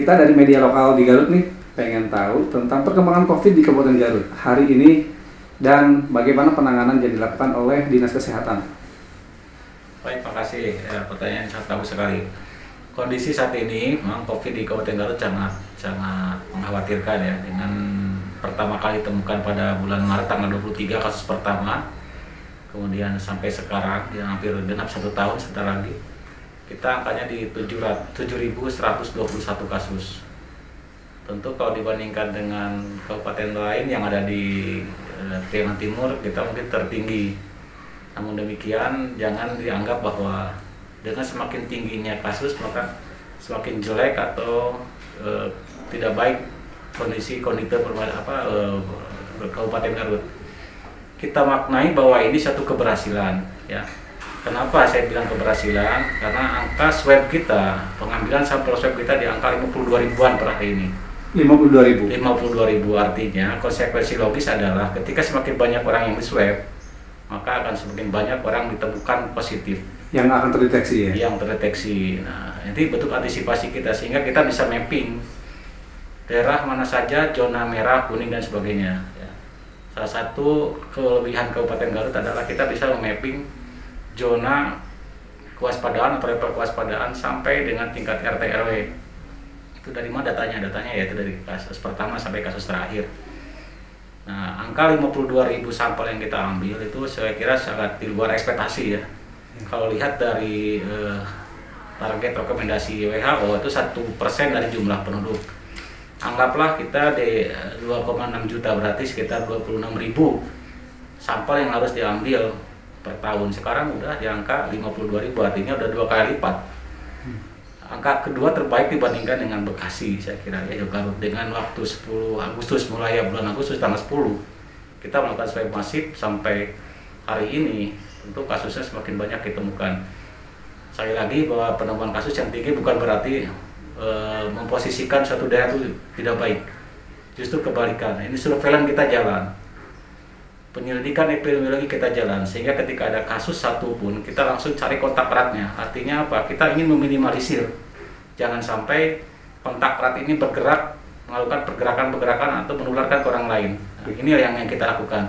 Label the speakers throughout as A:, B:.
A: Kita dari media lokal di Garut nih pengen tahu tentang perkembangan COVID di Kabupaten Garut hari ini dan bagaimana penanganan yang dilakukan oleh Dinas Kesehatan.
B: Baik, makasih. Pertanyaan sangat bagus sekali. Kondisi saat ini memang COVID di Kabupaten Garut sangat mengkhawatirkan ya. Dengan pertama kali ditemukan pada bulan Maret tanggal 23 kasus pertama, kemudian sampai sekarang yang hampir genap 1 tahun sebentar lagi, kita angkanya di 7.121 kasus. Tentu kalau dibandingkan dengan kabupaten lain yang ada di Priangan Timur, kita mungkin tertinggi. Namun demikian, jangan dianggap bahwa dengan semakin tingginya kasus maka semakin jelek atau tidak baik kondisi Kabupaten Garut. Kita maknai bahwa ini satu keberhasilan, ya. Kenapa saya bilang keberhasilan? Karena angka swab kita, pengambilan sampel swab kita di angka 52 ribuan per hari ini.
A: 52.000.
B: 52.000 artinya konsekuensi logis adalah ketika semakin banyak orang yang di swab, maka akan semakin banyak orang ditemukan positif
A: Yang akan terdeteksi ya?
B: yang terdeteksi. Nah, nanti bentuk antisipasi kita sehingga kita bisa mapping daerah mana saja zona merah, kuning dan sebagainya. Ya. Salah satu kelebihan Kabupaten Garut adalah kita bisa mapping zona kewaspadaan atau level kewaspadaan sampai dengan tingkat RT RW. Itu dari mana datanya? Datanya yaitu dari kasus pertama sampai kasus terakhir. Nah, angka 52.000 sampel yang kita ambil itu saya kira sangat di luar ekspektasi ya. Kalau lihat dari target rekomendasi WHO itu 1% dari jumlah penduduk. Anggaplah kita di 2,6 juta, berarti sekitar 26.000 sampel yang harus diambil per tahun. Sekarang udah di angka 52.000, artinya udah 2 kali lipat. Angka kedua terbaik dibandingkan dengan Bekasi, saya kira ya, Garut dengan waktu 10 Agustus, mulai ya bulan Agustus tanggal 10 kita melakukan swab masif sampai hari ini, tentu kasusnya semakin banyak ditemukan. Sekali lagi bahwa penemuan kasus yang tinggi bukan berarti memposisikan suatu daerah itu tidak baik, justru kebalikan. Ini surveillance kita jalan, penyelidikan epidemiologi kita jalan, sehingga ketika ada kasus satu pun kita langsung cari kontak eratnya. Artinya apa? Kita ingin meminimalisir, jangan sampai kontak erat ini bergerak, melakukan pergerakan-pergerakan atau menularkan ke orang lain. Nah, ini yang kita lakukan.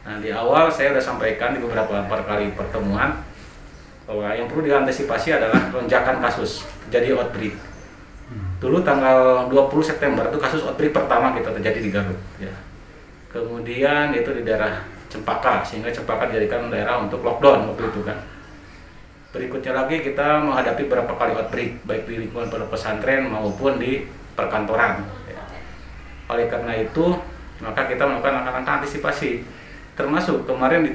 B: Nah, di awal saya sudah sampaikan di beberapa kali pertemuan bahwa yang perlu diantisipasi adalah lonjakan kasus, jadi outbreak. Dulu tanggal 20 September itu kasus outbreak pertama kita terjadi di Garut. Ya. Kemudian itu di daerah Cempaka, sehingga Cempaka dijadikan daerah untuk lockdown waktu itu kan. Berikutnya lagi kita menghadapi beberapa kali outbreak, baik di lingkungan pondok pesantren maupun di perkantoran. Ya. Oleh karena itu, maka kita melakukan langkah-langkah antisipasi. Termasuk kemarin di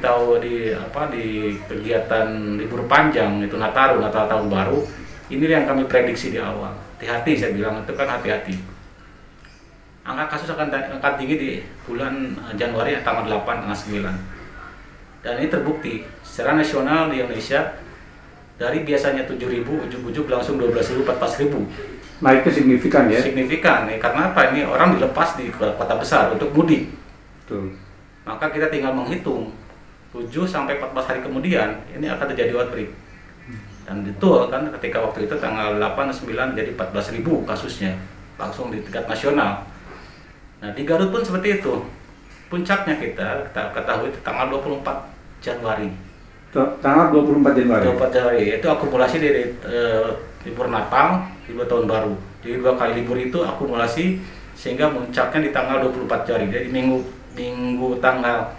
B: kegiatan libur panjang itu Natal tahun baru, ini yang kami prediksi di awal. Hati-hati, saya bilang itu kan hati-hati. Angka kasus akan tinggi di bulan Januari tanggal 8 tanggal 9. Dan ini terbukti secara nasional di Indonesia dari biasanya 7.000 ujug-ujug langsung 12.000 14.000.
A: Naiknya signifikan ya?
B: Signifikan ya, karena apa? Ini orang dilepas di kota besar untuk mudik.
A: Betul.
B: Maka kita tinggal menghitung 7 sampai 14 hari kemudian ini akan terjadi outbreak. Dan betul kan ketika waktu itu tanggal 8 dan 9 jadi 14.000 kasusnya langsung di tingkat nasional. Nah, di Garut pun seperti itu. Puncaknya kita ketahui tanggal 24 Januari.
A: Tanggal 24 Januari.
B: 24 Januari itu akumulasi dari libur Natal, libur tahun baru. Jadi 2 kali libur itu akumulasi sehingga puncaknya di tanggal 24 Januari. Jadi minggu tanggal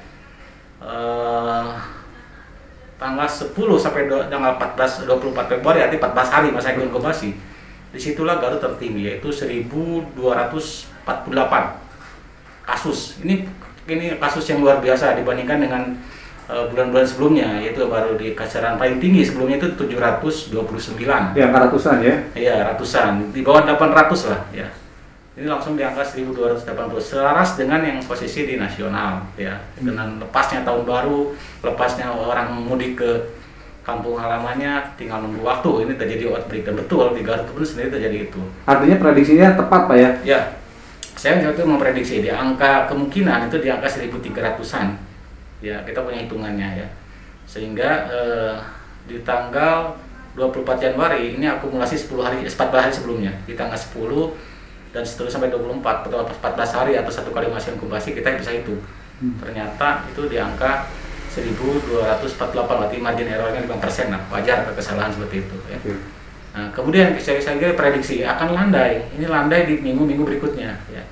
B: 10 sampai tanggal 24 Februari, arti 14 hari masa inkubasi. Disitulah Garut tertinggi, yaitu 1.248 kasus. Ini kasus yang luar biasa dibandingkan dengan bulan-bulan sebelumnya, yaitu baru di kisaran paling tinggi sebelumnya itu 729.
A: Ya, angka ratusan ya?
B: Iya, ratusan, di bawah 800 lah ya. Ini langsung di angka 1.280, selaras dengan yang posisi di nasional ya. Dengan lepasnya tahun baru, lepasnya orang mudik ke kampung halamannya, tinggal nunggu waktu ini terjadi outbreak. Dan betul di Garut pun sendiri terjadi itu.
A: Artinya prediksinya tepat Pak ya?
B: Ya, saya waktu itu memprediksi di angka kemungkinan itu di angka 1.300-an. Ya, kita punya hitungannya ya. Sehingga di tanggal 24 Januari ini akumulasi 14 hari sebelumnya di tanggal 10 dan seterusnya sampai 24 atau 14 hari atau satu kali masa inkubasi kita bisa hitung. Ternyata itu di angka 1248, berarti margin errornya 5%. Nah, wajar ada kesalahan seperti itu ya. Nah, kemudian saya kira prediksi akan landai. Ini landai di minggu-minggu berikutnya ya.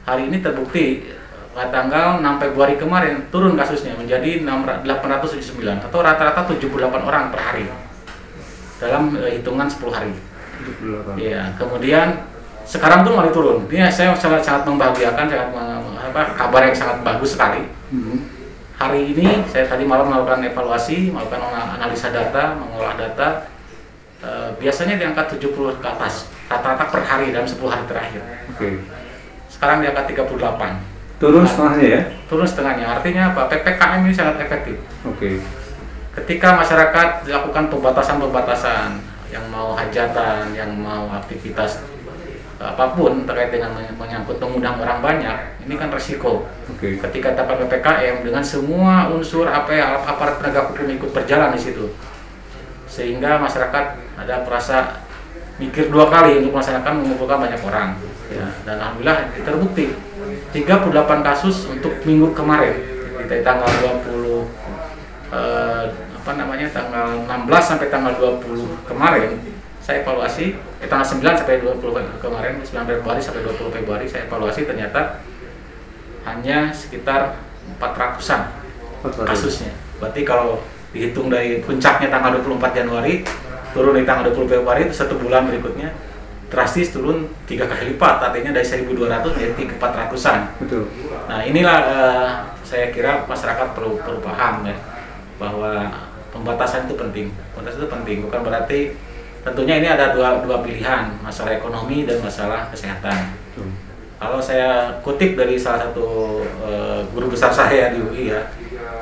B: Hari ini terbukti tanggal 6 Februari kemarin turun kasusnya menjadi 879 atau rata-rata 78 orang per hari dalam hitungan 10 hari. Ya, kemudian sekarang pun mulai turun. Ini saya sangat membahagiakan, kabar yang sangat bagus sekali. Hari ini saya tadi malam melakukan evaluasi, melakukan analisa data, mengolah data. Biasanya di angka 70 ke atas rata-rata per hari dalam 10 hari terakhir. Sekarang di angka 38.
A: Turun setengahnya ya?
B: Turun setengahnya, artinya apa? PPKM ini sangat efektif. Ketika masyarakat dilakukan pembatasan-pembatasan, yang mau hajatan, yang mau aktivitas apapun terkait dengan menyangkut mengundang orang banyak, ini kan resiko. Ketika tanpa PPKM dengan semua unsur aparat penegak hukum ikut berjalan di situ, sehingga masyarakat ada merasa mikir dua kali untuk melaksanakan mengumpulkan banyak orang. Ya, dan alhamdulillah terbukti 38 kasus untuk minggu kemarin di tanggal 20 tanggal 16 sampai tanggal 20 kemarin saya evaluasi tanggal 9 sampai 20 kemarin 9 Februari sampai 20 Februari saya evaluasi ternyata hanya sekitar 400-an kasusnya. Berarti kalau dihitung dari puncaknya tanggal 24 Januari turun di tanggal 20 Februari itu 1 bulan berikutnya drastis turun 3 kali lipat, artinya dari 1.200 menjadi 400-an. Nah inilah saya kira masyarakat perlu paham ya, bahwa pembatasan itu penting. Pembatasan itu penting, bukan berarti tentunya ini ada dua pilihan, masalah ekonomi dan masalah kesehatan. Kalau saya kutip dari salah satu guru besar saya di UI ya,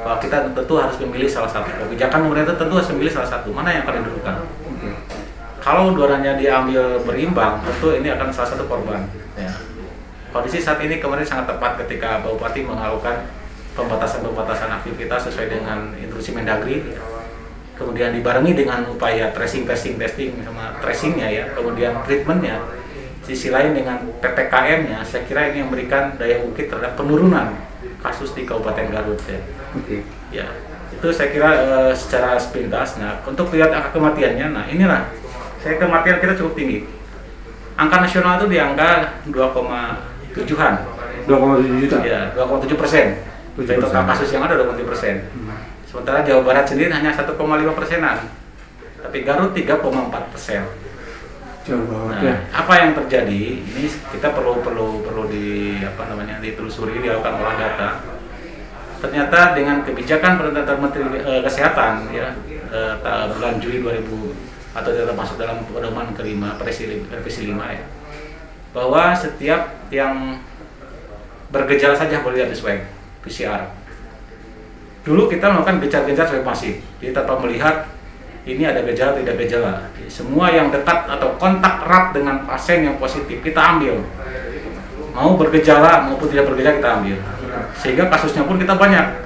B: bahwa kita tentu harus memilih salah satu. Kebijakan pemerintah tentu harus memilih salah satu, mana yang akan didahulukan. Kalau dua-duanya diambil berimbang, tentu ini akan salah satu korban. Ya. Kondisi saat ini kemarin sangat tepat ketika Pak Bupati melakukan pembatasan aktivitas sesuai dengan instruksi Mendagri, kemudian dibarengi dengan upaya testing sama tracingnya ya, kemudian treatmentnya. Sisi lain dengan PPKM-nya, saya kira ini yang memberikan daya ungkit terhadap penurunan kasus di Kabupaten Garut ya. Ya, itu saya kira secara sepintas. Nah, untuk lihat angka kematiannya, nah inilah. Saya kematian kita cukup tinggi. Angka nasional itu di angka 2,7-an.
A: 2,7 juta?
B: Ya, 2,7%. Dari total kasus yang ada 2,7%. Sementara Jawa Barat sendiri hanya 1,5%-an. Tapi Garut 3,4%. Nah, apa yang terjadi? Ini kita perlu ditelusuri, dilakukan olah data. Ternyata dengan kebijakan perintah Menteri Kesehatan ya, bulan Juli 2000 atau termasuk dalam pedoman kelima revisi 5 ya, bahwa setiap yang bergejala saja boleh di swab PCR. Dulu kita melakukan gencar-gencar swab masif, jadi tanpa melihat ini ada gejala tidak gejala. Semua yang dekat atau kontak erat dengan pasien yang positif kita ambil, mau bergejala maupun tidak bergejala kita ambil, sehingga kasusnya pun kita banyak.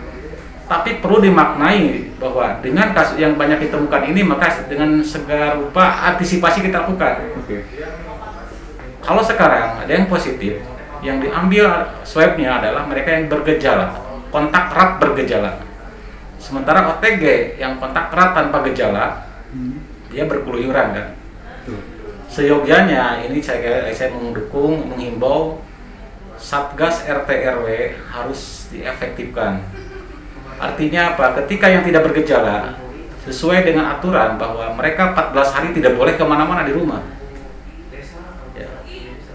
B: Tapi perlu dimaknai bahwa dengan kasus yang banyak ditemukan ini, maka dengan segala rupa antisipasi kita lakukan. Kalau sekarang ada yang positif, yang diambil swabnya adalah mereka yang bergejala, kontak erat bergejala. Sementara OTG yang kontak erat tanpa gejala, dia berkeluyuran kan. Seyogyanya ini saya mendukung, menghimbau Satgas RT RW harus diefektifkan. Artinya apa? Ketika yang tidak bergejala, sesuai dengan aturan bahwa mereka 14 hari tidak boleh kemana-mana di rumah. Ya.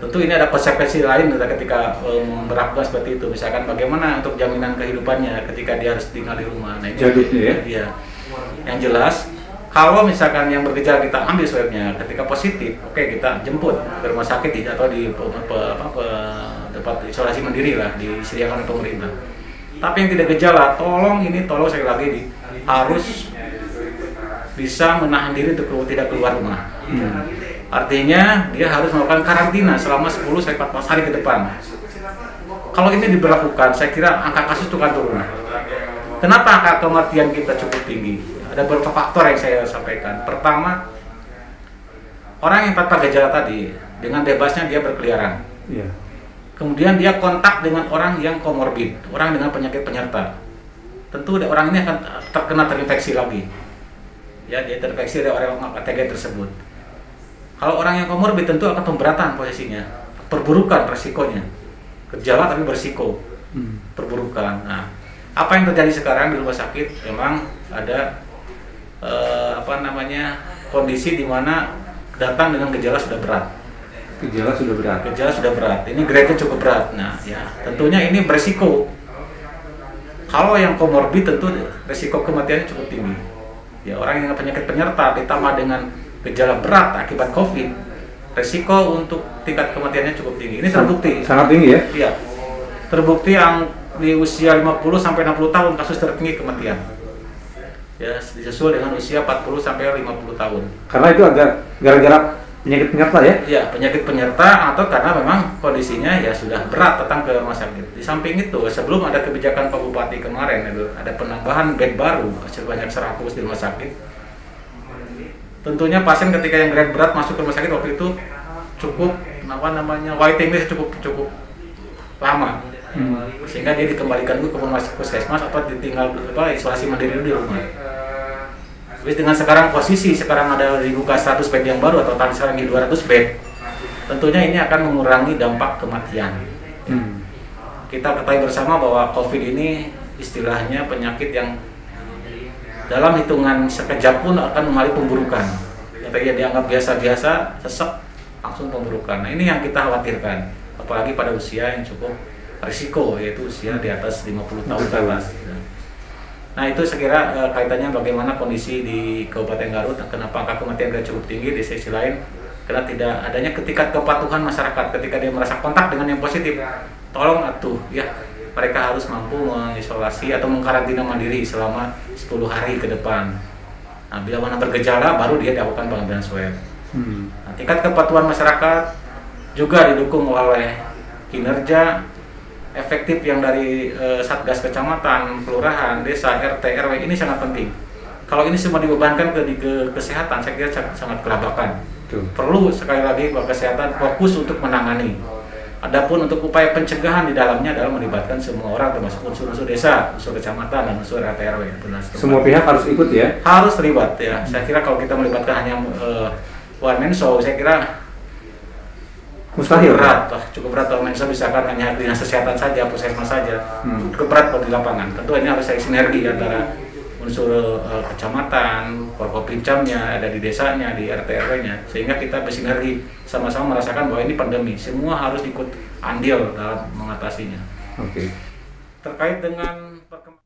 B: Tentu ini ada konsekuensi lain ketika memperlakukan seperti itu. Misalkan bagaimana untuk jaminan kehidupannya ketika dia harus tinggal di rumah. Nah,
A: Jadutnya
B: ya. Yang jelas, kalau misalkan yang bergejala kita ambil swabnya, ketika positif, oke kita jemput ke rumah sakit atau di tempat isolasi mandiri lah disediakan oleh pemerintah. Tapi yang tidak gejala, tolong sekali lagi harus bisa menahan diri untuk tidak keluar rumah. Artinya dia harus melakukan karantina selama 10-14 hari ke depan. Kalau ini diberlakukan, saya kira angka kasus itu akan turun. Kenapa angka kematian kita cukup tinggi? Ada beberapa faktor yang saya sampaikan. Pertama, orang yang tanpa gejala tadi dengan bebasnya dia berkeliaran.
A: Iya.
B: Kemudian dia kontak dengan orang yang komorbid, orang dengan penyakit penyerta. Tentu orang ini akan terinfeksi lagi. Ya, dia terinfeksi dari orang ATG tersebut. Kalau orang yang komorbid tentu akan pemberatan posisinya, perburukan resikonya. Gejala tapi berisiko, perburukan. Nah, apa yang terjadi sekarang di rumah sakit memang ada kondisi di mana datang dengan gejala sudah berat.
A: Gejala sudah berat. Ini grade-nya cukup berat. Nah, ya tentunya ini berisiko. Kalau yang komorbid tentu risiko kematiannya cukup tinggi. Ya, orang yang penyakit penyerta ditambah dengan gejala berat akibat COVID, risiko untuk tingkat kematiannya cukup tinggi. Ini terbukti. Sangat tinggi ya?
B: Iya. Terbukti yang di usia 50 sampai 60 tahun kasus tertinggi kematian. Ya, disusul dengan usia 40 sampai 50 tahun.
A: Karena itu agak gara-gara penyakit penyerta ya?
B: Iya, penyakit penyerta atau karena memang kondisinya ya sudah berat datang ke rumah sakit. Di samping itu, sebelum ada kebijakan Pak Bupati kemarin itu ada penambahan bed baru sebanyak 100 di rumah sakit. Tentunya pasien ketika yang grade berat masuk ke rumah sakit waktu itu cukup waiting list cukup lama. Sehingga dia dikembalikan ke rumah puskesmas atau ditinggal isolasi mandiri dulu di rumah. Terus dengan sekarang ada dibuka 100 bed yang baru atau tadi sekarang di 200 bed, tentunya ini akan mengurangi dampak kematian. Kita ketahui bersama bahwa COVID ini istilahnya penyakit yang dalam hitungan sekejap pun akan mengalami pemburukan. Yang tadi dianggap biasa-biasa, sesek, langsung pemburukan. Nah, ini yang kita khawatirkan, apalagi pada usia yang cukup risiko, yaitu usia di atas 50 tahun ke atas. Nah, itu saya kira kaitannya bagaimana kondisi di Kabupaten Garut, kenapa angka kematian cukup tinggi. Di sisi lain, karena tidak adanya tingkat kepatuhan masyarakat ketika dia merasa kontak dengan yang positif, tolong atuh ya, mereka harus mampu mengisolasi atau mengkarantina mandiri selama 10 hari ke depan. Nah, bila mana bergejala baru dia dilakukan pengambilan swab. Nah, tingkat kepatuhan masyarakat juga didukung oleh kinerja efektif yang dari Satgas Kecamatan, Kelurahan, Desa, RT, RW ini sangat penting. Kalau ini semua dibebankan ke kesehatan, saya kira sangat kelabakan. Perlu sekali lagi bahwa kesehatan fokus untuk menangani. Adapun untuk upaya pencegahan di dalamnya adalah melibatkan semua orang, termasuk unsur-unsur desa, unsur kecamatan, dan unsur RT RW.
A: Semua pihak harus ikut ya?
B: Harus terlibat ya. Saya kira kalau kita melibatkan hanya one man show, saya kira
A: mustahil.
B: Cukup berat kalau Mensa misalkan hanya dinas kesehatan saja, puskesmas saja, cukup berat kalau di lapangan. Tentu ini harus ada sinergi antara unsur kecamatan, Forkopimcamnya, ada di desanya, di RT RW-nya, sehingga kita bersinergi sama-sama merasakan bahwa ini pandemi. Semua harus ikut andil dalam mengatasinya.
A: Oke.
B: Terkait dengan perkembangan